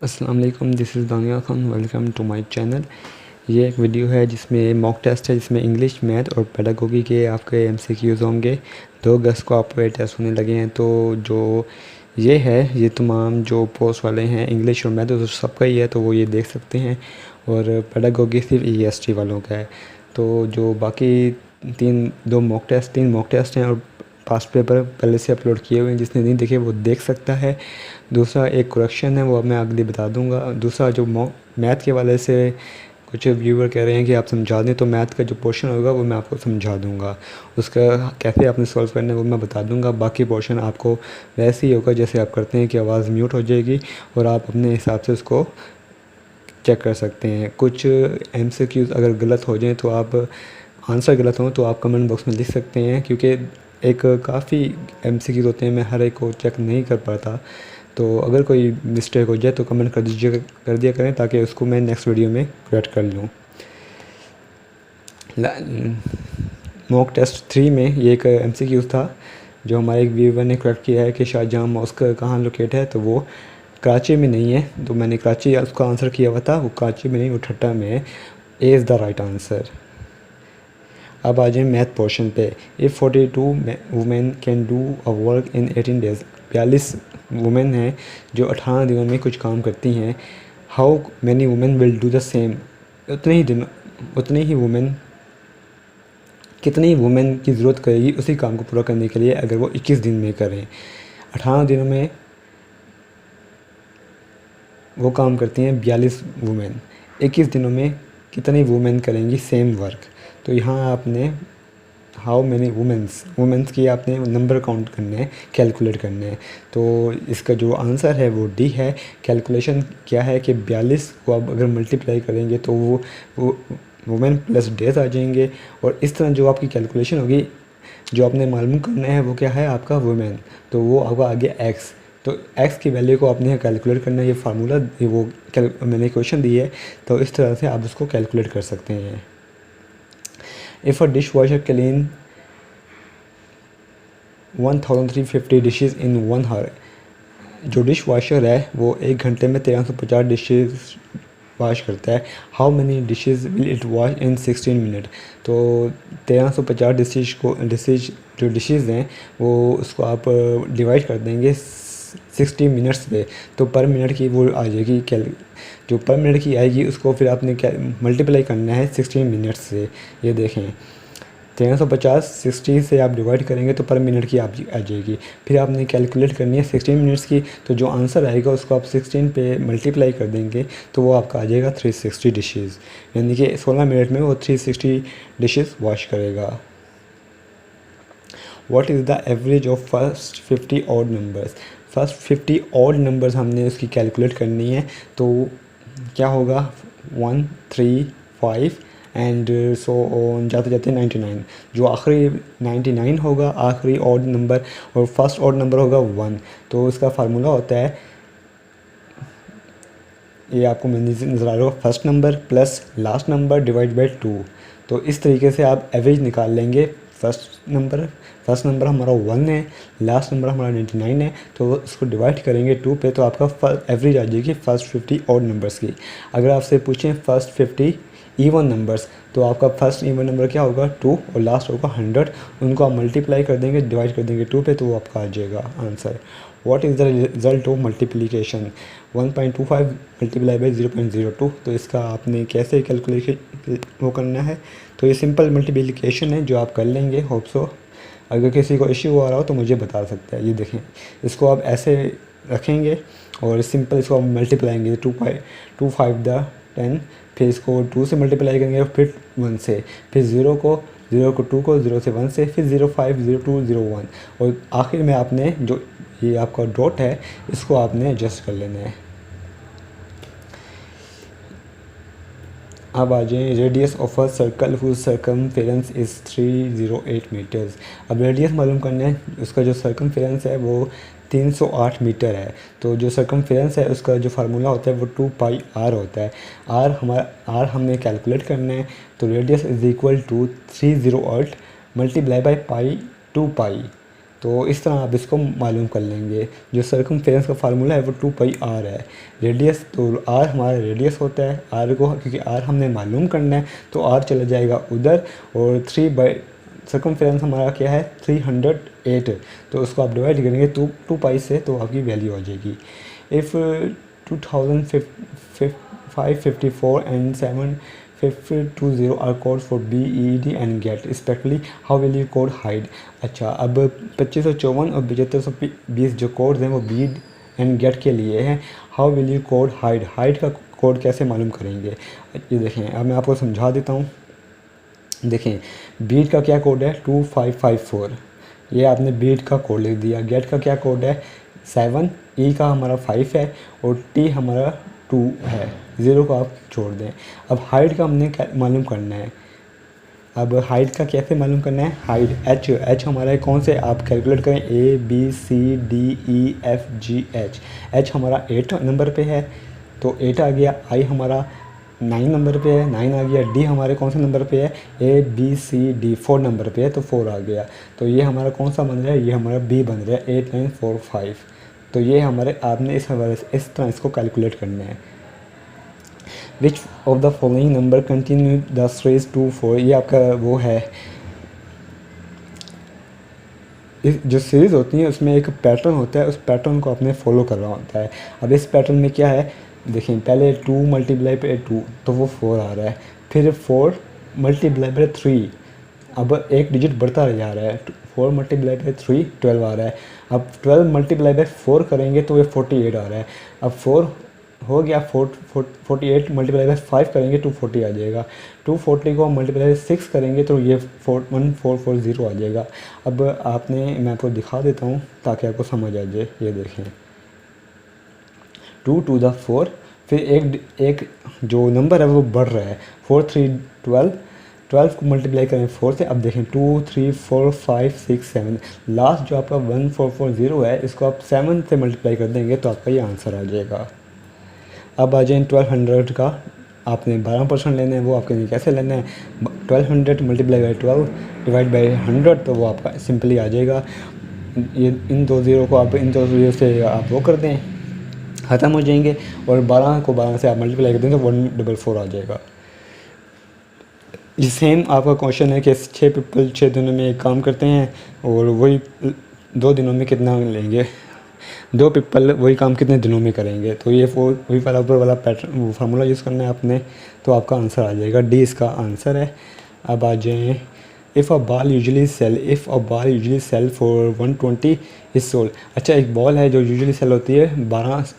अस्सलाम वालेकुम, this is Dania Khan. Welcome to my channel. ये एक वीडियो है जिसमें मॉक टेस्ट है, जिसमें इंग्लिश, मैथ और पेडागोगी के आपके एमसीक्यूज़ होंगे। 2 अगस्त को आपको ये टेस्ट होने लगे हैं। तो जो ये है, ये तमाम जो पोस्ट वाले हैं इंग्लिश और मैथ तो सबका ही है, तो वो ये देख सकते हैं। और पेडागोगी सिर्फ ईएसटी वालों का है। तो जो बाकी 3 मॉक टेस्ट हैं और पास्ट पेपर पहले से अपलोड किए हुए हैं, जिसने नहीं देखे वो देख सकता है। दूसरा एक करेक्शन है, वो अब मैं अगली बता दूंगा। दूसरा जो मैथ के वाले से कुछ व्यूवर कह रहे हैं कि आप समझा दें, तो मैथ का जो पोर्शन होगा वो मैं आपको समझा दूंगा। उसका कैसे आपने सॉल्व करना है वो मैं बता दूंगा। बाकी पोर्शन आपको वैसे ही होगा जैसे आप करते हैं कि आवाज़ म्यूट हो जाएगी और आप अपने हिसाब से उसको चेक कर सकते हैं। कुछ एमसीक्यूज़ अगर गलत हो जाएं तो आप आंसर गलत हो तो आप कमेंट बॉक्स में लिख सकते हैं, क्योंकि एक काफ़ी एमसीक्यूज़ होते हैं, मैं हर एक को चेक नहीं कर पाता। तो अगर कोई मिस्टेक हो जाए तो कमेंट कर दिया करें, ताकि उसको मैं नेक्स्ट वीडियो में करेक्ट कर लूँ। मॉक टेस्ट 3 में ये एक एमसीक्यूज़ था जो हमारे एक व्यूवर ने करेक्ट किया है कि शाहजहाँ मॉस्क कहाँ लोकेट है, तो वो कराची में नहीं है। तो मैंने कराची उसका आंसर किया हुआ था, वो कराची में नहीं, वो ठट्टा में है। A is the right answer. अब आ जाए मैथ पोर्शन पे। If 42 women can do a work in 18 days, 42 women हैं जो 18 दिनों में कुछ काम करती हैं। How many women will do the same, उतने ही वुमेन कितनी वुमेन की ज़रूरत करेगी उसी काम को पूरा करने के लिए अगर वो 21 दिन में करें। 18 दिनों में वो काम करती हैं 42 वुमेन, 21 दिनों में कितनी वुमेन करेंगी सेम वर्क। तो यहाँ आपने हाउ मैनी वुमेंस की आपने नंबर काउंट करने हैं, कैलकुलेट करने हैं। तो इसका जो आंसर है वो डी है। कैलकुलेशन क्या है कि 42 को आप अगर मल्टीप्लाई करेंगे तो वो वुमेन प्लस डेज आ जाएंगे। और इस तरह जो आपकी कैलकुलेशन होगी, जो आपने मालूम करना है वो क्या है आपका वुमेन, तो वो आपका आ गया एक्स। तो एक्स की वैल्यू को आपने कैलकुलेट करना है। ये फार्मूला मैंने क्वेश्चन दी है, तो इस तरह से आप उसको कैलकुलेट कर सकते हैं। If a dishwasher clean 1350 dishes in 1 hour, जो डिश वॉशर है वो 1 घंटे में 1350 डिशेज़ वॉश करता है। How many dishes will it wash in 16 minute, तो 1350 जो डिशेज़ हैं वो उसको आप डिवाइड कर देंगे 60 मिनट्स पे, तो पर मिनट की वो आ जाएगी। जो पर मिनट की आएगी उसको फिर आपने क्या मल्टीप्लाई करना है 16 मिनट्स से। ये देखें 1350 60 से आप डिवाइड करेंगे तो पर मिनट की आप आ जाएगी। फिर आपने कैलकुलेट करनी है 16 मिनट्स की, तो जो आंसर आएगा उसको आप 16 पे मल्टीप्लाई कर देंगे तो वो आपका आ जाएगा 360 डिशेज़, यानी कि 16 मिनट में वो 360 डिशेज़ वॉश करेगा। What is the average of first 50 odd numbers, first 50 odd numbers हमने उसकी कैलकुलेट करनी है। तो क्या होगा 1 3 5 एंड सो ऑन जाते जाते 99, जो आखिरी 99 होगा आखिरी ऑड नंबर, और फर्स्ट ऑड नंबर होगा 1। तो इसका फार्मूला होता है, ये आपको नज़र आ रहा होगा, first number plus last number divide by 2। तो इस तरीके से आप एवरेज निकाल लेंगे। फर्स्ट नंबर हमारा 1 है, लास्ट नंबर हमारा 99 है, तो उसको डिवाइड करेंगे 2 पे, तो आपका एवरेज आ जाएगी फर्स्ट 50 ऑड नंबर्स की। अगर आपसे पूछें फर्स्ट 50 इवन नंबर्स, तो आपका फर्स्ट इवन नंबर क्या होगा 2 और लास्ट होगा 100। उनको आप मल्टीप्लाई कर देंगे, डिवाइड कर देंगे 2 पे, तो वो आपका आ जाएगा answer. What is the result of multiplication, 1.25 multiply by 0.02। तो इसका आपने कैसे कैलकुलेशन वो करना है, तो ये सिंपल मल्टीप्लिकेशन है जो आप कर लेंगे। Hope so. अगर किसी को इश्यू आ रहा हो तो मुझे बता सकता है। ये देखें, इसको आप ऐसे रखेंगे और सिंपल इसको आप मल्टीप्लाएंगे 2.25 द 10, फिर इसको 2 से मल्टीप्लाई करेंगे, फिर 1 से, फिर 0 को 2 को 0 से 1 से, फिर 05 02 01, और आखिर में आपने जो ये आपका डॉट है इसको आपने एडजस्ट कर लेना है। अब आ जाए radius of a circle whose circumference is 308 meters. अब रेडियस मालूम करना है, उसका जो सर्कमफेरेंस है वो 308 मीटर है। तो जो सर्कमफेरेंस है उसका जो फार्मूला होता है वो 2πr होता है। आर हमने कैलकुलेट करना है, तो radius is equal to 308 multiply by pi 2π। तो इस तरह आप इसको मालूम कर लेंगे। जो सर्कमफेरेंस का फार्मूला है वो 2πr है। रेडियस तो r हमारा रेडियस होता है, r को क्योंकि r हमने मालूम करना है तो r चला जाएगा उधर, और 3 सर्कमफेरेंस हमारा क्या है 308, तो उसको आप डिवाइड करेंगे 2π से तो आपकी वैल्यू आ जाएगी। If 2554 and 7520 are code for BED and get respectively, how will you code hide. अच्छा, अब 2554 और 7520 जो कोड्स हैं वो बीड एंड गेट के लिए हैं। How will you code hide, hide का कोड कैसे मालूम करेंगे, ये देखें अब मैं आपको समझा देता हूँ। देखें बीट का क्या कोड है 2554, ये आपने बीट का कोड लिख दिया। गेट का क्या कोड है 7, ई का हमारा 5 है और टी हमारा 2 है, 0 को आप छोड़ दें। अब हाइड का हमने मालूम करना है। अब हाइड का कैसे मालूम करना है, हाइड एच हमारा कौन से आप कैलकुलेट करें ABCDEFGH। एच हमारा 8 नंबर पे है तो 8 आ गया। आई हमारा 9 नंबर पे है, 9 आ गया। डी हमारे कौन से नंबर पे है ABCD 4 नंबर पे है तो 4 आ गया। तो ये हमारा कौन सा बन रहा है, ये हमारा बी बन रहा है 8945। तो ये हमारे आपने इस हवाले से इस तरह इसको कैलकुलेट करना है। Which of the following number continue the series 2 4, ये आपका वो है। इस जो सीरीज़ होती है उसमें एक पैटर्न होता है, उस पैटर्न को आपने फॉलो करना होता है। अब इस पैटर्न में क्या है, देखें पहले 2 मल्टीप्लाई पे 2 तो वो 4 आ रहा है, फिर 4 मल्टीप्लाई पे 3, अब एक डिजिट बढ़ता जा रहा है, 4 मल्टीप्लाई पे 3 12 आ रहा है। अब 12 मल्टीप्लाई बाय 4 करेंगे तो ये 48 आ रहा है। अब 4 हो गया, 48 मल्टीप्लाई बाय 5 करेंगे 240 आ जाएगा। 240 को मल्टीप्लाई बाय 6 करेंगे तो ये 1440 आ जाएगा। अब आपने मैं आपको दिखा देता हूँ ताकि आपको समझ आ जाए। ये देखें 2 to the 4, फिर एक जो नंबर है वो बढ़ रहा है 4 3 12, 12 को मल्टीप्लाई करें 4 से। अब देखें 2 3 4 5 6 7, लास्ट जो आपका 1440 है इसको आप 7 से मल्टीप्लाई कर देंगे तो आपका ये आंसर आ जाएगा। अब आ जाए 1200 का, आपने 12% लेना है, वो आपके लिए कैसे लेना है 1200 मल्टीप्लाई बाई 12 डिवाइड बाई 100, तो वो आपका सिंपली आ जाएगा। ये इन दो ज़ीरो को आप इन दो ज़ीरो से आप वो कर दें, ख़त्म हो जाएंगे, और 12 को 12 से आप मल्टीप्लाई कर दें तो 144 आ जाएगा। ये सेम आपका क्वेश्चन है कि 6 पीपल 6 दिनों में एक काम करते हैं और वही 2 दिनों में कितना लेंगे, 2 पीपल वही काम कितने दिनों में करेंगे। तो ये वही वाला ऊपर वाला पैटर्न वो फार्मूला यूज़ करना है आपने, तो आपका आंसर आ जाएगा। डी इसका आंसर है। अब आ जाएँ, if a ball usually sell for 120 is sold. अच्छा, एक बॉल है जो यूजुअली सेल होती है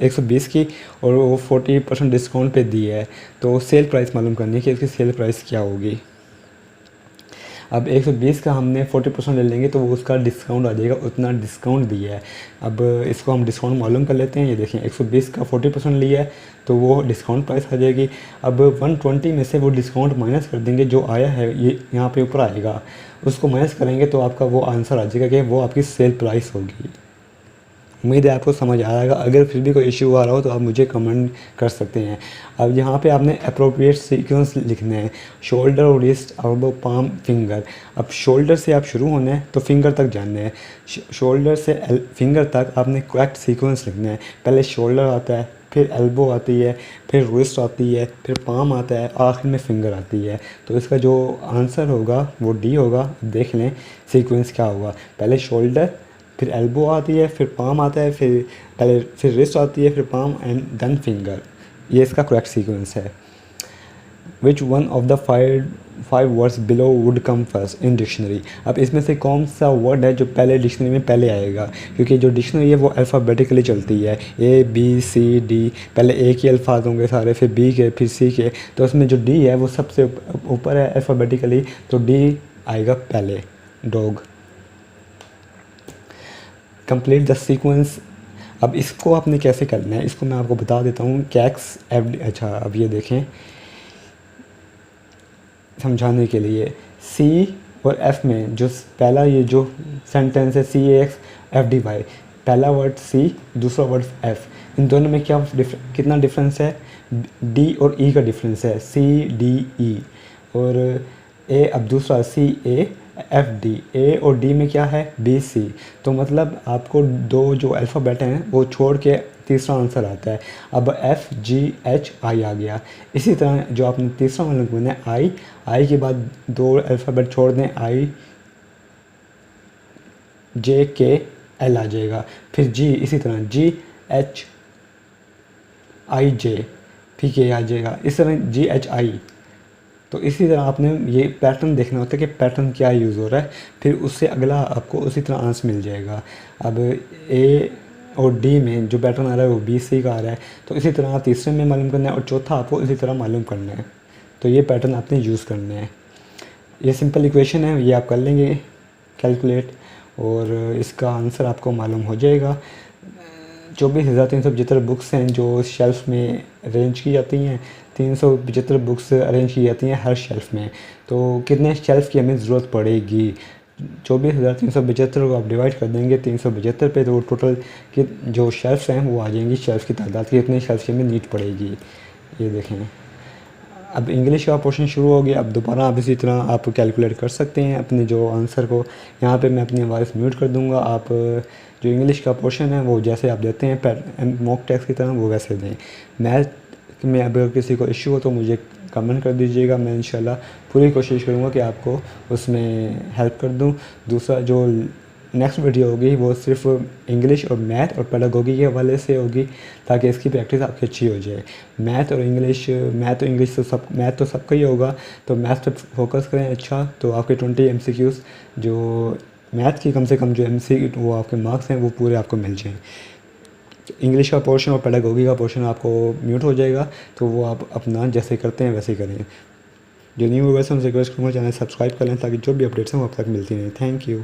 120 की और वो 40% डिस्काउंट पे दी है, तो सेल प्राइस मालूम करनी है कि इसकी सेल प्राइस क्या होगी। अब 120 का हमने 40% ले लेंगे तो वो उसका डिस्काउंट आ जाएगा, उतना डिस्काउंट दिया है। अब इसको हम डिस्काउंट मालूम कर लेते हैं। ये देखें 120 का 40% लिया है तो वो डिस्काउंट प्राइस आ जाएगी। अब 120 में से वो डिस्काउंट माइनस कर देंगे, जो आया है ये यहाँ पे ऊपर आएगा, उसको माइनस करेंगे तो आपका वो आंसर आ जाएगा कि वो आपकी सेल प्राइस होगी। उम्मीद है आपको समझ आ जाएगा। अगर फिर भी कोई इशू आ रहा हो तो आप मुझे कमेंट कर सकते हैं। अब यहाँ पे आपने अप्रोप्रिएट सीक्वेंस लिखना है, shoulder, wrist, elbow, palm, finger. अब शोल्डर से आप शुरू होना है तो फिंगर तक जाना है, शोल्डर से फिंगर तक आपने करेक्ट सीक्वेंस लिखना है। पहले शोल्डर आता है, फिर एल्बो आती है, फिर रिस्ट आती है, फिर पाम आता है, आखिर में फिंगर आती है। तो इसका जो आंसर होगा वो डी होगा। देख लें सीक्वेंस क्या होगा, पहले शोल्डर, फिर एल्बो आती है, फिर पाम आता है, फिर रिस्ट आती है, फिर पाम एंड देन फिंगर। ये इसका करेक्ट सीक्वेंस है। Which one of the five words below would come first in dictionary. अब इसमें से कौन सा वर्ड है जो पहले डिक्शनरी में पहले आएगा, क्योंकि जो डिक्शनरी है वो अल्फ़ाबेटिकली चलती है, ABCD, पहले ए के अल्फाज होंगे सारे, फिर बी के, फिर सी के, तो उसमें जो डी है वो सबसे ऊपर है अल्फ़ाबेटिकली, तो डी आएगा पहले, डॉग। Complete the sequence. अब इसको आपने कैसे करना है इसको मैं आपको बता देता हूँ। कैक्स एफ। अच्छा, अब ये देखें समझाने के लिए, सी और एफ में जो पहला ये जो सेंटेंस है CAXFDY, पहला वर्ड सी, दूसरा वर्ड एफ, इन दोनों में क्या कितना डिफरेंस है, डी और ई का डिफरेंस है, CDE, और ए अब दूसरा CA, एफ डी, ए और डी में क्या है बी सी। तो मतलब आपको दो जो अल्फ़ाबेट हैं वो छोड़ के तीसरा आंसर आता है। अब एफ जी एच आई आ गया। इसी तरह जो आपने तीसरा वाला बोलना है आई, आई के बाद दो अल्फ़ाबेट छोड़ दें, आई जे के एल आ जाएगा। फिर जी, इसी तरह जी एच आई जे, फिर के आ जाएगा। इस तरह जी एच आई। तो इसी तरह आपने ये पैटर्न देखना होता है कि पैटर्न क्या यूज़ हो रहा है, फिर उससे अगला आपको उसी तरह आंसर मिल जाएगा। अब ए और डी में जो पैटर्न आ रहा है वो बी सी का आ रहा है, तो इसी तरह आप तीसरे में मालूम करना है और चौथा आपको इसी तरह मालूम करना है। तो ये पैटर्न आपने यूज़ करने हैं। ये सिंपल इक्वेशन है, ये आप कर लेंगे कैलकुलेट और इसका आंसर आपको मालूम हो जाएगा। 24,375 बुक्स हैं जो शेल्फ में अरेंज की जाती हैं। 375 बुक्स अरेंज की जाती हैं हर शेल्फ में। तो कितने शेल्फ की हमें ज़रूरत पड़ेगी? 24,375 को आप डिवाइड कर देंगे 375 पे, तो टोटल कि जो शेल्फ हैं वो आ जाएंगी। शेल्फ की तादाद कितने शेल्फ की हमें नीड पड़ेगी, ये देखें। अब इंग्लिश का पोर्शन शुरू हो गया। अब दोबारा आप इसी तरह आप कैलकुलेट कर सकते हैं अपने जो आंसर को। यहाँ पे मैं अपनी वॉइस म्यूट कर दूँगा। आप जो इंग्लिश का पोर्शन है वो जैसे आप देते हैं मॉक टेस्ट की तरह वो वैसे दें। मैथ में अगर किसी को इशू हो तो मुझे कमेंट कर दीजिएगा, मैं इंशाल्लाह पूरी कोशिश करूँगा कि आपको उसमें हेल्प कर दूँ। दूसरा जो नेक्स्ट वीडियो होगी वो सिर्फ इंग्लिश और मैथ और पेडागोगी के हवाले से होगी, ताकि इसकी प्रैक्टिस आपकी अच्छी हो जाए। मैथ और इंग्लिश तो सबका ही होगा, तो मैथ पे फोकस करें। अच्छा, तो आपके 20 MCQs जो मैथ की कम से कम जो MCQ वो आपके मार्क्स हैं वो पूरे आपको मिल जाएँ। इंग्लिश का पोर्शन और पेडागोगी का पोर्शन आपको म्यूट हो जाएगा, तो वो आप अपना जैसे करते हैं वैसे करें। जो न्यू व्यूअर्स हैं उनसे रिक्वेस्ट करूँगा चैनल सब्सक्राइब कर लें ताकि जो भी अपडेट्स हैं वो आप तक मिलती रहें। Thank you.